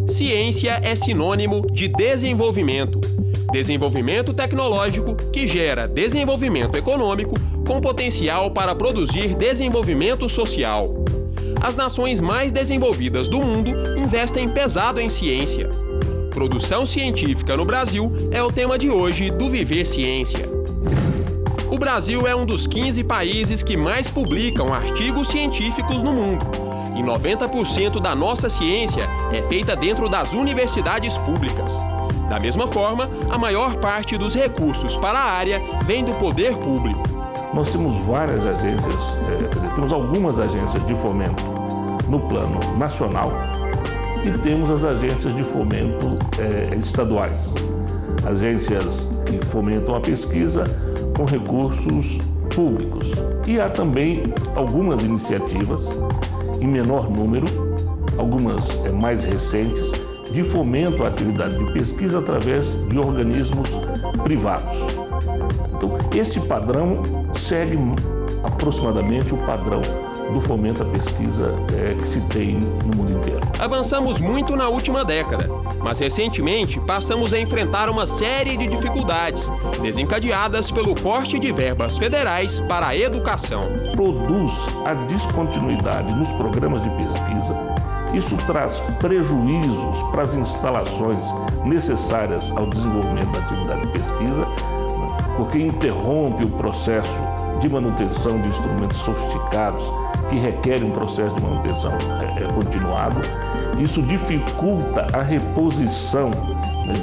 Ciência é sinônimo de desenvolvimento. Desenvolvimento tecnológico que gera desenvolvimento econômico com potencial para produzir desenvolvimento social. As nações mais desenvolvidas do mundo investem pesado em ciência. Produção científica no Brasil é o tema de hoje do Viver Ciência. O Brasil é um dos 15 países que mais publicam artigos científicos no mundo. E 90% da nossa ciência é feita dentro das universidades públicas. Da mesma forma, a maior parte dos recursos para a área vem do poder público. Nós temos várias agências, temos algumas agências de fomento no plano nacional e temos as agências de fomento estaduais. Agências que fomentam a pesquisa com recursos públicos. E há também algumas iniciativas, em menor número, algumas mais recentes, de fomento à atividade de pesquisa através de organismos privados. Então, este padrão segue aproximadamente o padrão do fomento à pesquisa que se tem no mundo inteiro. Avançamos muito na última década, mas recentemente passamos a enfrentar uma série de dificuldades, desencadeadas pelo corte de verbas federais para a educação. Produz a descontinuidade nos programas de pesquisa. Isso traz prejuízos para as instalações necessárias ao desenvolvimento da atividade de pesquisa, porque interrompe o processo de manutenção de instrumentos sofisticados que requerem um processo de manutenção continuado. Isso dificulta a reposição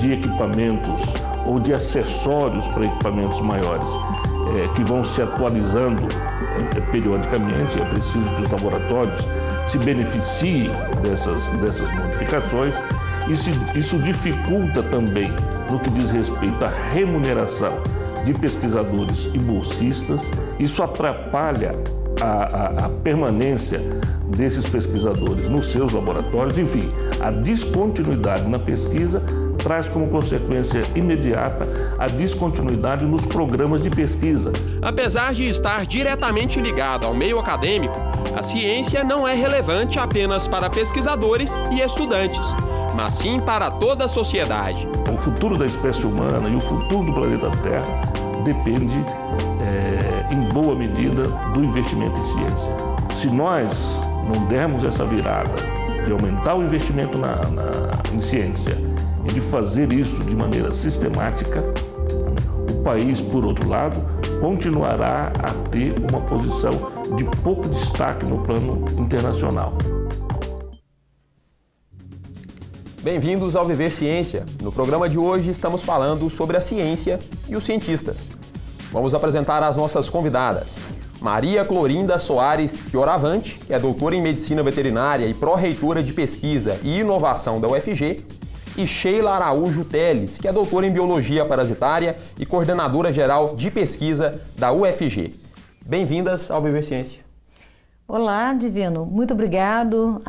de equipamentos ou de acessórios para equipamentos maiores que vão se atualizando periodicamente. É preciso que os laboratórios se beneficiem dessas modificações. Isso dificulta também no que diz respeito à remuneração de pesquisadores e bolsistas. Isso atrapalha a permanência desses pesquisadores nos seus laboratórios. Enfim, a descontinuidade na pesquisa traz como consequência imediata a descontinuidade nos programas de pesquisa. Apesar de estar diretamente ligado ao meio acadêmico, a ciência não é relevante apenas para pesquisadores e estudantes, mas sim para toda a sociedade. O futuro da espécie humana e o futuro do planeta Terra depende, em boa medida, do investimento em ciência. Se nós não dermos essa virada de aumentar o investimento em ciência e de fazer isso de maneira sistemática, o país, por outro lado, continuará a ter uma posição de pouco destaque no plano internacional. Bem-vindos ao Viver Ciência. No programa de hoje estamos falando sobre a ciência e os cientistas. Vamos apresentar as nossas convidadas. Maria Clorinda Soares Fioravante, que é doutora em Medicina Veterinária e pró-reitora de Pesquisa e Inovação da UFG, e Sheila Araújo Teles, que é doutora em Biologia Parasitária e coordenadora geral de pesquisa da UFG. Bem-vindas ao Viver Ciência. Olá, Divino. Muito obrigado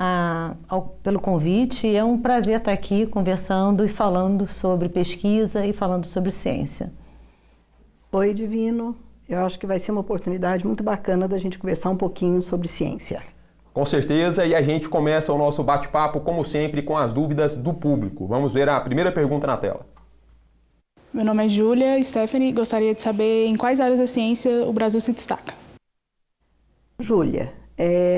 pelo convite. É um prazer estar aqui conversando e falando sobre pesquisa e falando sobre ciência. Oi, Divino. Eu acho que vai ser uma oportunidade muito bacana da gente conversar um pouquinho sobre ciência. Com certeza, e a gente começa o nosso bate-papo, como sempre, com as dúvidas do público. Vamos ver a primeira pergunta na tela. Meu nome é Júlia Stephanie. Gostaria de saber em quais áreas da ciência o Brasil se destaca. Júlia,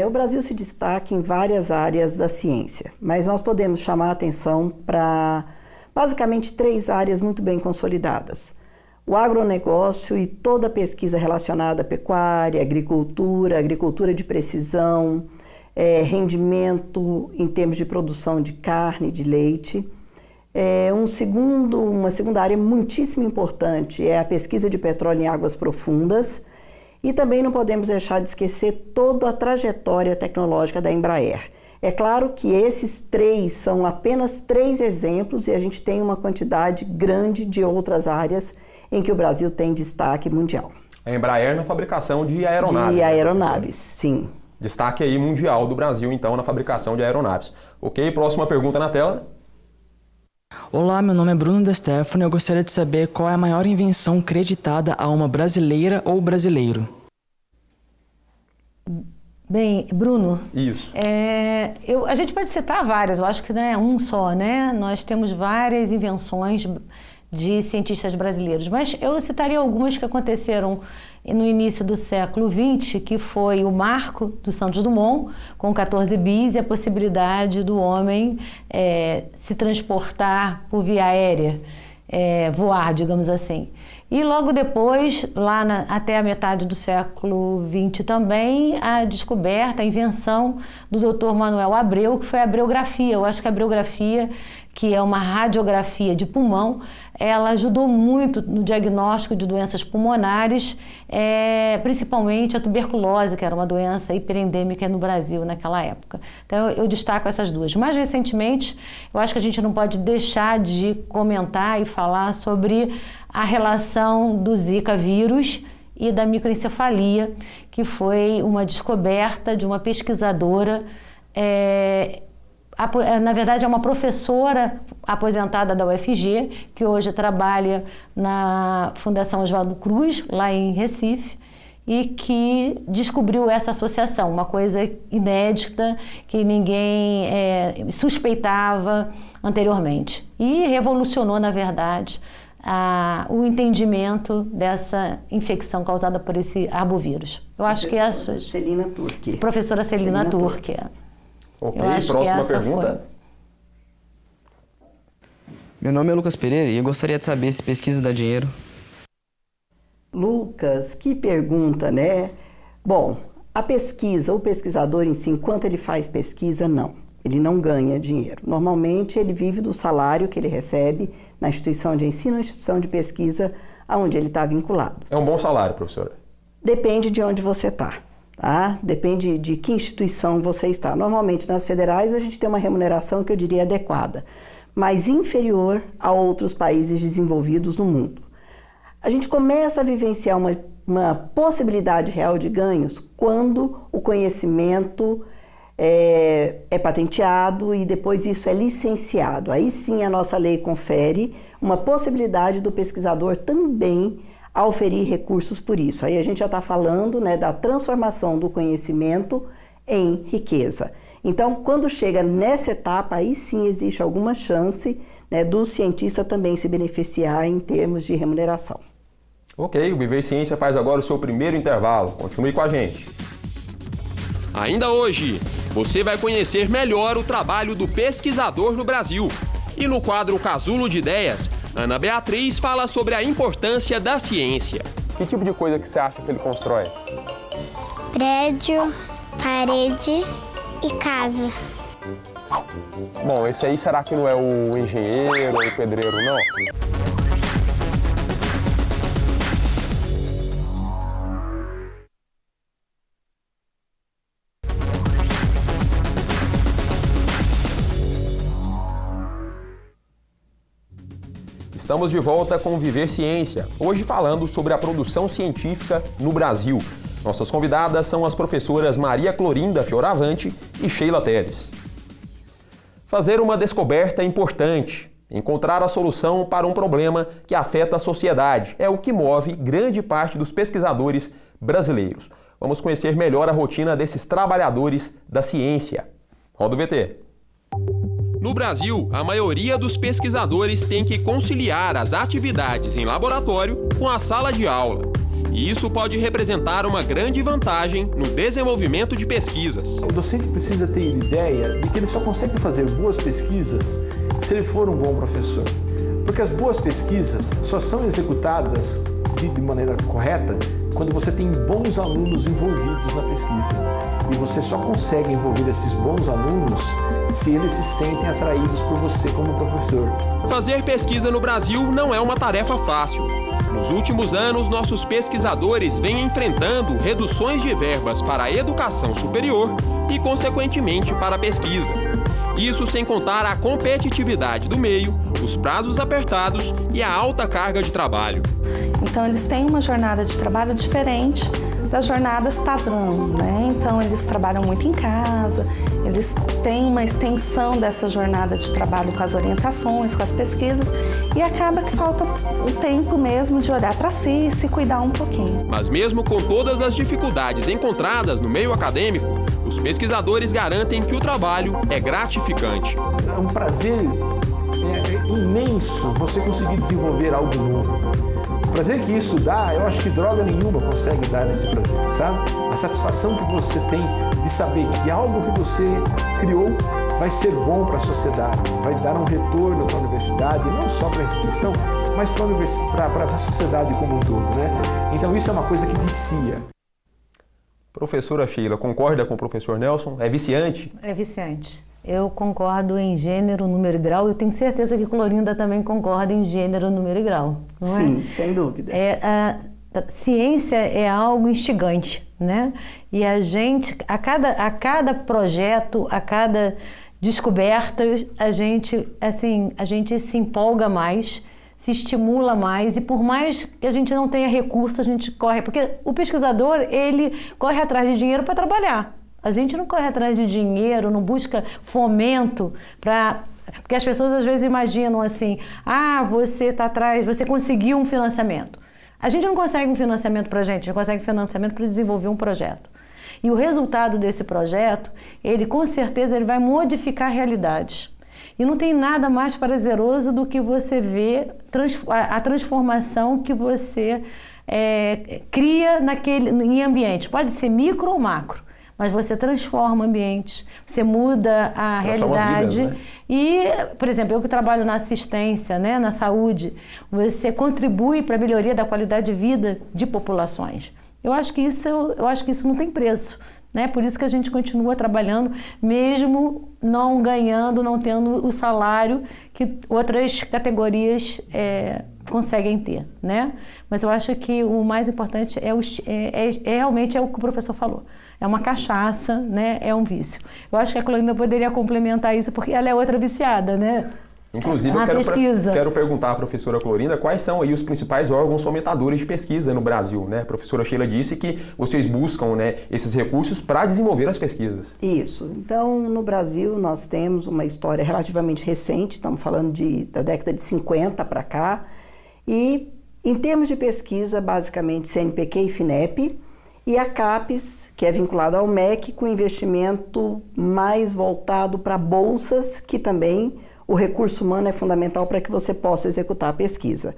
o Brasil se destaca em várias áreas da ciência, mas nós podemos chamar a atenção para basicamente 3 áreas muito bem consolidadas. O agronegócio e toda a pesquisa relacionada à pecuária, agricultura de precisão, rendimento em termos de produção de carne, de leite. Uma segunda área muitíssimo importante é a pesquisa de petróleo em águas profundas. E também não podemos deixar de esquecer toda a trajetória tecnológica da Embraer. É claro que esses 3 são apenas 3 exemplos e a gente tem uma quantidade grande de outras áreas em que o Brasil tem destaque mundial. A Embraer na fabricação de aeronaves. De aeronaves, sim. Destaque aí mundial do Brasil, então, na fabricação de aeronaves. Ok, próxima pergunta na tela. Olá, meu nome é Bruno da Stephanie. Eu gostaria de saber qual é a maior invenção creditada a uma brasileira ou brasileiro. Bem, Bruno, Isso. a gente pode citar várias, eu acho que não é um só, né? Nós temos várias invenções de cientistas brasileiros, mas eu citaria algumas que aconteceram no início do século XX, que foi o marco do Santos Dumont, com 14 bis, e a possibilidade do homem se transportar por via aérea, voar, digamos assim. E logo depois, até a metade do século XX também, a descoberta, a invenção do Dr. Manuel Abreu, que foi a abreografia. Eu acho que a abreografia, que é uma radiografia de pulmão, ela ajudou muito no diagnóstico de doenças pulmonares, principalmente a tuberculose, que era uma doença hiperendêmica no Brasil naquela época. Então eu destaco essas duas. Mais recentemente, eu acho que a gente não pode deixar de comentar e falar sobre a relação do Zika vírus e da microencefalia, que foi uma descoberta de uma pesquisadora, na verdade é uma professora aposentada da UFG, que hoje trabalha na Fundação Oswaldo Cruz, lá em Recife, e que descobriu essa associação, uma coisa inédita que ninguém suspeitava anteriormente. E revolucionou, na verdade, o entendimento dessa infecção causada por esse arbovírus. Eu acho que essa... Celina Turque. Professora Celina Turque. Ok, próxima pergunta. Meu nome é Lucas Pereira e eu gostaria de saber se pesquisa dá dinheiro. Lucas, que pergunta, né? Bom, a pesquisa, o pesquisador em si, enquanto ele faz pesquisa, não. Ele não ganha dinheiro. Normalmente, ele vive do salário que ele recebe na instituição de ensino ou instituição de pesquisa aonde ele está vinculado. É um bom salário, professora? Depende de onde você está, tá? Depende de que instituição você está. Normalmente, nas federais, a gente tem uma remuneração que eu diria adequada, mas inferior a outros países desenvolvidos no mundo. A gente começa a vivenciar uma possibilidade real de ganhos quando o conhecimento é patenteado e depois isso é licenciado. Aí sim a nossa lei confere uma possibilidade do pesquisador também oferir recursos por isso. Aí a gente já está falando, né, da transformação do conhecimento em riqueza. Então, quando chega nessa etapa, aí sim existe alguma chance, né, do cientista também se beneficiar em termos de remuneração. Ok, o Viver Ciência faz agora o seu primeiro intervalo. Continue com a gente. Ainda hoje, você vai conhecer melhor o trabalho do pesquisador no Brasil. E no quadro Casulo de Ideias, Ana Beatriz fala sobre a importância da ciência. Que tipo de coisa que você acha que ele constrói? Prédio, parede e casa. Bom, esse aí será que não é o engenheiro ou o pedreiro, não? Estamos de volta com o Viver Ciência, hoje falando sobre a produção científica no Brasil. Nossas convidadas são as professoras Maria Clorinda Fioravante e Sheila Teres. Fazer uma descoberta é importante. Encontrar a solução para um problema que afeta a sociedade é o que move grande parte dos pesquisadores brasileiros. Vamos conhecer melhor a rotina desses trabalhadores da ciência. Roda o VT. No Brasil, a maioria dos pesquisadores tem que conciliar as atividades em laboratório com a sala de aula. E isso pode representar uma grande vantagem no desenvolvimento de pesquisas. O docente precisa ter ideia de que ele só consegue fazer boas pesquisas se ele for um bom professor. Porque as boas pesquisas só são executadas de maneira correta quando você tem bons alunos envolvidos na pesquisa. E você só consegue envolver esses bons alunos se eles se sentem atraídos por você como professor. Fazer pesquisa no Brasil não é uma tarefa fácil. Nos últimos anos, nossos pesquisadores vêm enfrentando reduções de verbas para a educação superior e, consequentemente, para a pesquisa. Isso sem contar a competitividade do meio, os prazos apertados e a alta carga de trabalho. Então, eles têm uma jornada de trabalho diferente das jornadas padrão, né? Então, eles trabalham muito em casa, eles têm uma extensão dessa jornada de trabalho com as orientações, com as pesquisas, e acaba que falta o tempo mesmo de olhar para si e se cuidar um pouquinho. Mas mesmo com todas as dificuldades encontradas no meio acadêmico, os pesquisadores garantem que o trabalho é gratificante. É um prazer imenso você conseguir desenvolver algo novo. O prazer que isso dá, eu acho que droga nenhuma consegue dar esse prazer, sabe? A satisfação que você tem de saber que algo que você criou vai ser bom para a sociedade, vai dar um retorno para a universidade, não só para a instituição, mas para a sociedade como um todo, né? Então isso é uma coisa que vicia. Professora Sheila, concorda com o professor Nelson? É viciante? É viciante. Eu concordo em gênero, número e grau. Eu tenho certeza que Clorinda também concorda em gênero, número e grau. Não Sim, é? sem dúvida. A ciência é algo instigante, né? E a gente, a cada projeto, a cada descoberta, a gente se empolga mais, se estimula mais, e por mais que a gente não tenha recursos, a gente corre, porque o pesquisador, ele corre atrás de dinheiro para trabalhar. A gente não corre atrás de dinheiro, não busca fomento para... Porque as pessoas às vezes imaginam assim, você está atrás, você conseguiu um financiamento. A gente não consegue um financiamento para a gente consegue financiamento para desenvolver um projeto. E o resultado desse projeto, ele com certeza ele vai modificar realidades. E não tem nada mais prazeroso do que você ver a transformação que você cria em ambiente. Pode ser micro ou macro. Mas você transforma ambientes, você muda a realidade. Vidas, né? E, por exemplo, eu que trabalho na assistência, né, na saúde, você contribui para a melhoria da qualidade de vida de populações. Eu acho que isso não tem preço, né? Por isso que a gente continua trabalhando, mesmo não ganhando, não tendo o salário que outras categorias conseguem ter, né? Mas eu acho que o mais importante realmente é o que o professor falou. É uma cachaça, né? É um vício. Eu acho que a Clorinda poderia complementar isso, porque ela é outra viciada, né? Inclusive, eu quero perguntar à professora Clorinda quais são aí os principais órgãos fomentadores de pesquisa no Brasil, né? A professora Sheila disse que vocês buscam, né, esses recursos para desenvolver as pesquisas. Isso. Então, no Brasil, nós temos uma história relativamente recente, estamos falando da década de 50 para cá, e em termos de pesquisa, basicamente CNPq e FINEP, e a CAPES, que é vinculada ao MEC, com investimento mais voltado para bolsas, que também o recurso humano é fundamental para que você possa executar a pesquisa.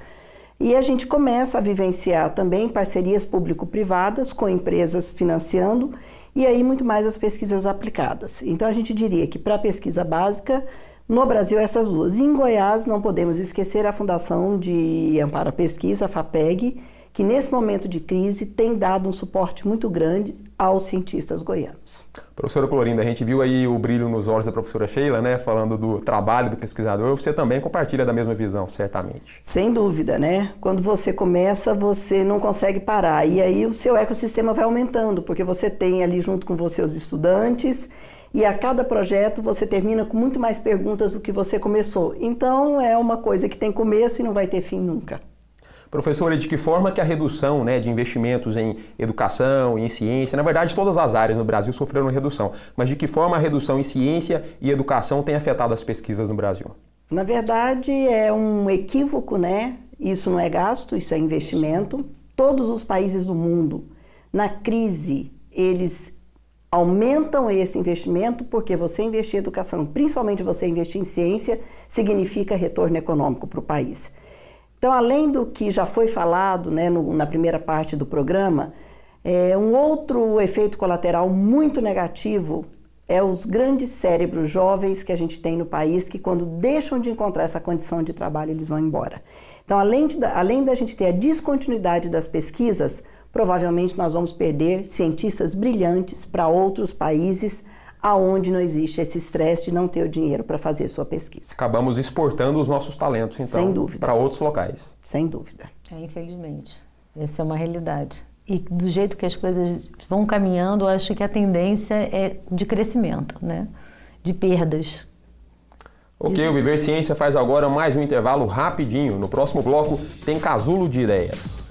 E a gente começa a vivenciar também parcerias público-privadas com empresas financiando, e aí muito mais as pesquisas aplicadas. Então a gente diria que para a pesquisa básica, no Brasil essas duas. E em Goiás não podemos esquecer a Fundação de Amparo à Pesquisa, a FAPEG, que nesse momento de crise tem dado um suporte muito grande aos cientistas goianos. Professora Clorinda, a gente viu aí o brilho nos olhos da professora Sheila, né, falando do trabalho do pesquisador. Você também compartilha da mesma visão, certamente. Sem dúvida, né? Quando você começa, você não consegue parar. E aí o seu ecossistema vai aumentando, porque você tem ali junto com você os estudantes, e a cada projeto você termina com muito mais perguntas do que você começou. Então é uma coisa que tem começo e não vai ter fim nunca. Professora, de que forma que a redução, né, de investimentos em educação e em ciência, na verdade todas as áreas no Brasil sofreram redução, mas de que forma a redução em ciência e educação tem afetado as pesquisas no Brasil? Na verdade é um equívoco, né? Isso não é gasto, isso é investimento. Todos os países do mundo, na crise, eles aumentam esse investimento porque você investir em educação, principalmente você investir em ciência, significa retorno econômico para o país. Então, além do que já foi falado, né, na primeira parte do programa, um outro efeito colateral muito negativo é os grandes cérebros jovens que a gente tem no país, que quando deixam de encontrar essa condição de trabalho, eles vão embora. Então, além da gente ter a descontinuidade das pesquisas, provavelmente nós vamos perder cientistas brilhantes para outros países, aonde não existe esse estresse de não ter o dinheiro para fazer sua pesquisa. Acabamos exportando os nossos talentos, então, para outros locais. Sem dúvida. Infelizmente. Essa é uma realidade. E do jeito que as coisas vão caminhando, eu acho que a tendência é de crescimento, né? De perdas. Ok, o Viver Ciência faz agora mais um intervalo rapidinho. No próximo bloco tem Casulo de Ideias.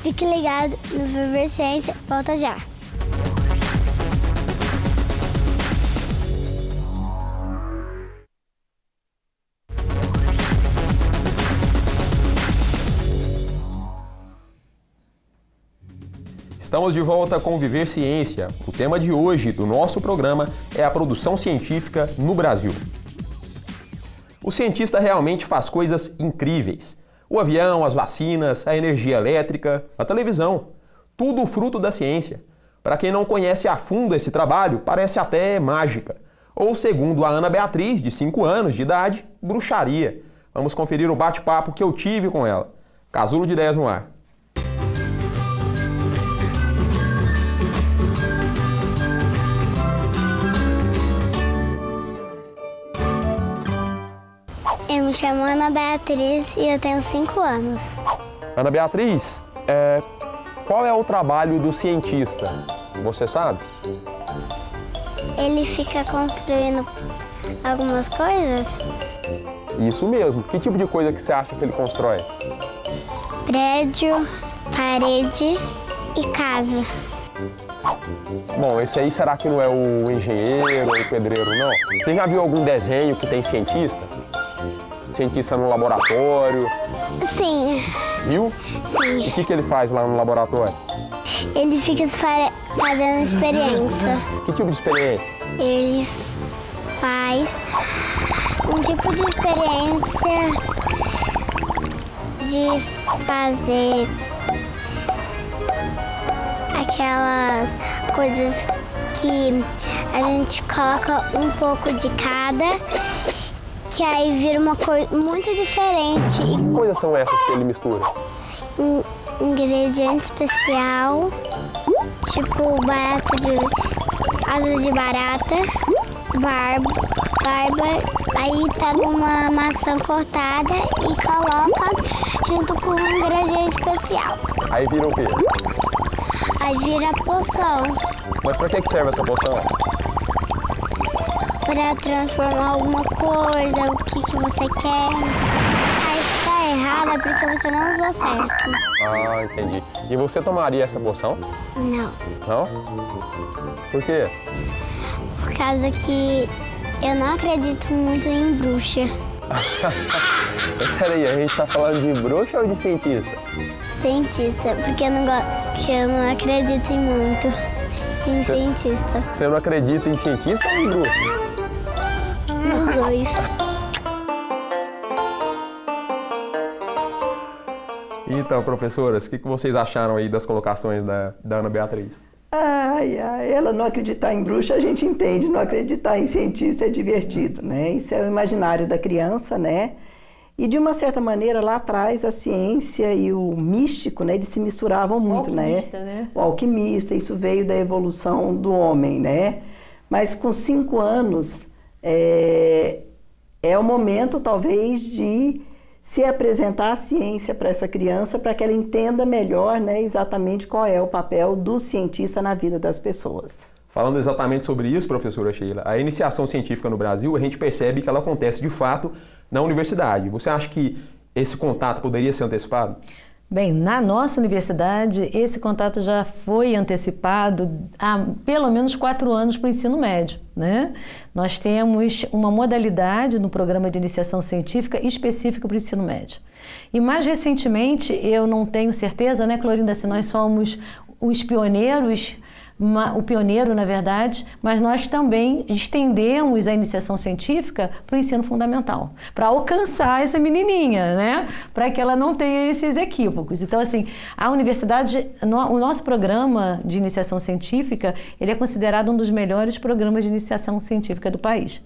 Fique ligado no Viver Ciência, volta já. Estamos de volta com Viver Ciência. O tema de hoje do nosso programa é a produção científica no Brasil. O cientista realmente faz coisas incríveis. O avião, as vacinas, a energia elétrica, a televisão. Tudo fruto da ciência. Para quem não conhece a fundo esse trabalho, parece até mágica. Ou, segundo a Ana Beatriz, de 5 anos de idade, bruxaria. Vamos conferir o bate-papo que eu tive com ela. Casulo de Ideias no ar. Eu me chamo Ana Beatriz e eu tenho 5 anos. Ana Beatriz, qual é o trabalho do cientista? Você sabe? Ele fica construindo algumas coisas. Isso mesmo. Que tipo de coisa que você acha que ele constrói? Prédio, parede e casa. Bom, esse aí será que não é o engenheiro ou o pedreiro, não? Você já viu algum desenho que tem cientista? Cientista no laboratório? Sim. Viu? Sim. E o que ele faz lá no laboratório? Ele fica fazendo experiência. Que tipo de experiência? Ele faz um tipo de experiência de fazer aquelas coisas que a gente coloca um pouco de cada, que aí vira uma coisa muito diferente. Que coisas são essas que ele mistura? Ingrediente especial, tipo asa de barata, barba, aí pega uma maçã cortada e coloca junto com um ingrediente especial. Aí vira o quê? Aí vira poção. Mas pra que serve essa poção? Para transformar alguma coisa, o que você quer. Aí se tá errado é porque você não usou certo. Ah, entendi. E você tomaria essa poção? Não. Não? Por quê? Por causa que eu não acredito muito em bruxa. Mas peraí, a gente tá falando de bruxa ou de cientista? Cientista, porque eu não acredito em muito em cientista. Você não acredita em cientista ou em bruxa? Os dois. Então, professoras, o que vocês acharam aí das colocações da Ana Beatriz? Ela não acreditar em bruxa a gente entende, não acreditar em cientista é divertido, né? Isso é o imaginário da criança, né? E de uma certa maneira lá atrás a ciência e o místico, né, eles se misturavam muito, né? O alquimista, isso veio da evolução do homem, né? Mas com 5 anos é o momento talvez de se apresentar a ciência para essa criança para que ela entenda melhor, né, exatamente qual é o papel do cientista na vida das pessoas. Falando exatamente sobre isso, professora Sheila, a iniciação científica no Brasil, a gente percebe que ela acontece de fato na universidade. Você acha que esse contato poderia ser antecipado? Bem, na nossa universidade, esse contato já foi antecipado há pelo menos 4 anos para o ensino médio, né? Nós temos uma modalidade no programa de iniciação científica específica para o ensino médio. E mais recentemente, eu não tenho certeza, né, Clorinda, se nós somos os pioneiros, o pioneiro, na verdade, mas nós também estendemos a iniciação científica para o ensino fundamental, para alcançar essa menininha, né? Para que ela não tenha esses equívocos. Então, assim, a universidade, o nosso programa de iniciação científica, ele é considerado um dos melhores programas de iniciação científica do país.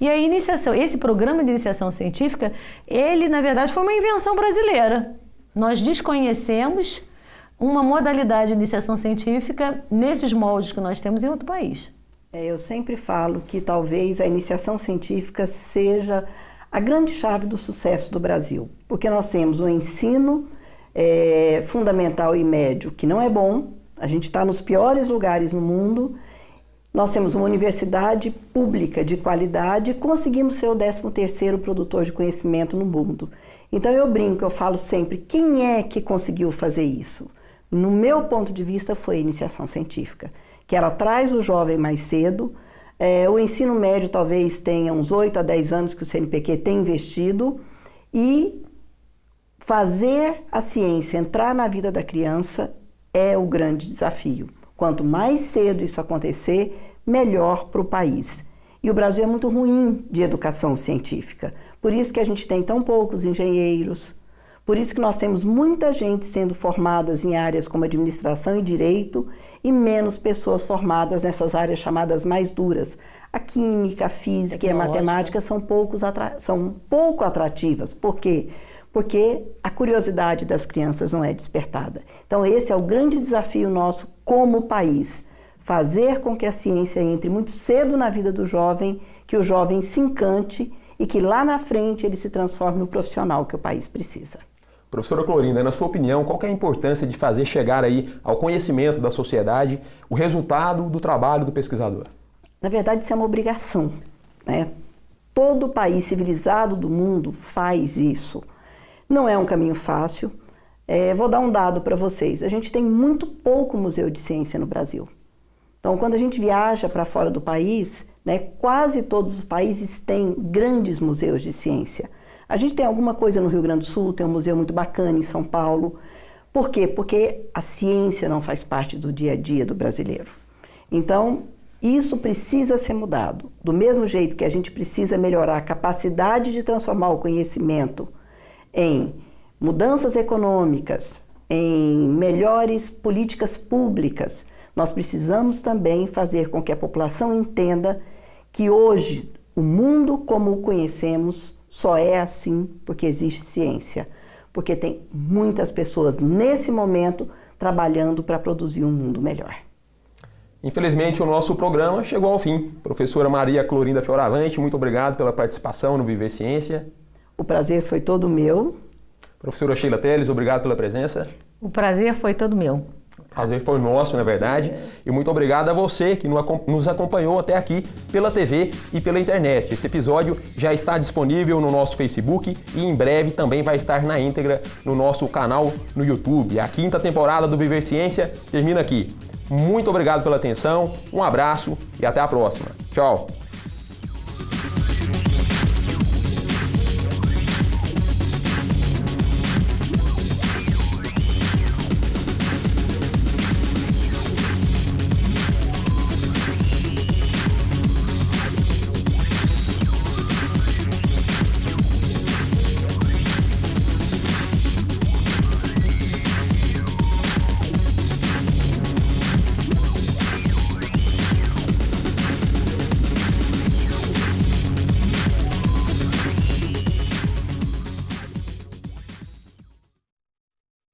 E a esse programa de iniciação científica, ele, na verdade, foi uma invenção brasileira. Nós desconhecemos uma modalidade de iniciação científica nesses moldes que nós temos em outro país. Eu sempre falo que talvez a iniciação científica seja a grande chave do sucesso do Brasil, porque nós temos um ensino fundamental e médio que não é bom, a gente está nos piores lugares no mundo, nós temos uma universidade pública de qualidade e conseguimos ser o 13º produtor de conhecimento no mundo. Então eu brinco, eu falo sempre, quem é que conseguiu fazer isso? no meu ponto de vista, foi a iniciação científica, que ela traz o jovem mais cedo. O ensino médio talvez tenha uns 8 a 10 anos que o CNPq tem investido, e fazer a ciência entrar na vida da criança é o grande desafio. Quanto mais cedo isso acontecer, melhor para o país. E o Brasil é muito ruim de educação científica. Por isso que a gente tem tão poucos engenheiros, por isso que nós temos muita gente sendo formadas em áreas como administração e direito e menos pessoas formadas nessas áreas chamadas mais duras. A química, a física e a matemática são pouco atrativas. Por quê? Porque a curiosidade das crianças não é despertada. Então esse é o grande desafio nosso como país. Fazer com que a ciência entre muito cedo na vida do jovem, que o jovem se encante e que lá na frente ele se transforme no profissional que o país precisa. Professora Clorinda, na sua opinião, qual que é a importância de fazer chegar aí ao conhecimento da sociedade o resultado do trabalho do pesquisador? Na verdade, isso é uma obrigação, né? Todo país civilizado do mundo faz isso. Não é um caminho fácil. Vou dar um dado para vocês. A gente tem muito pouco museu de ciência no Brasil. Então, quando a gente viaja para fora do país, né, quase todos os países têm grandes museus de ciência. A gente tem alguma coisa no Rio Grande do Sul, tem um museu muito bacana em São Paulo. Por quê? Porque a ciência não faz parte do dia a dia do brasileiro. Então, isso precisa ser mudado. Do mesmo jeito que a gente precisa melhorar a capacidade de transformar o conhecimento em mudanças econômicas, em melhores políticas públicas, nós precisamos também fazer com que a população entenda que hoje o mundo como o conhecemos só é assim porque existe ciência, porque tem muitas pessoas nesse momento trabalhando para produzir um mundo melhor. Infelizmente, o nosso programa chegou ao fim. Professora Maria Clorinda Fioravante, muito obrigado pela participação no Viver Ciência. O prazer foi todo meu. Professora Sheila Teles, obrigado pela presença. O prazer foi todo meu. O prazer foi nosso, na verdade. E muito obrigado a você que nos acompanhou até aqui pela TV e pela internet. Esse episódio já está disponível no nosso Facebook e em breve também vai estar na íntegra no nosso canal no YouTube. A 5ª temporada do Viver Ciência termina aqui. Muito obrigado pela atenção, um abraço e até a próxima. Tchau!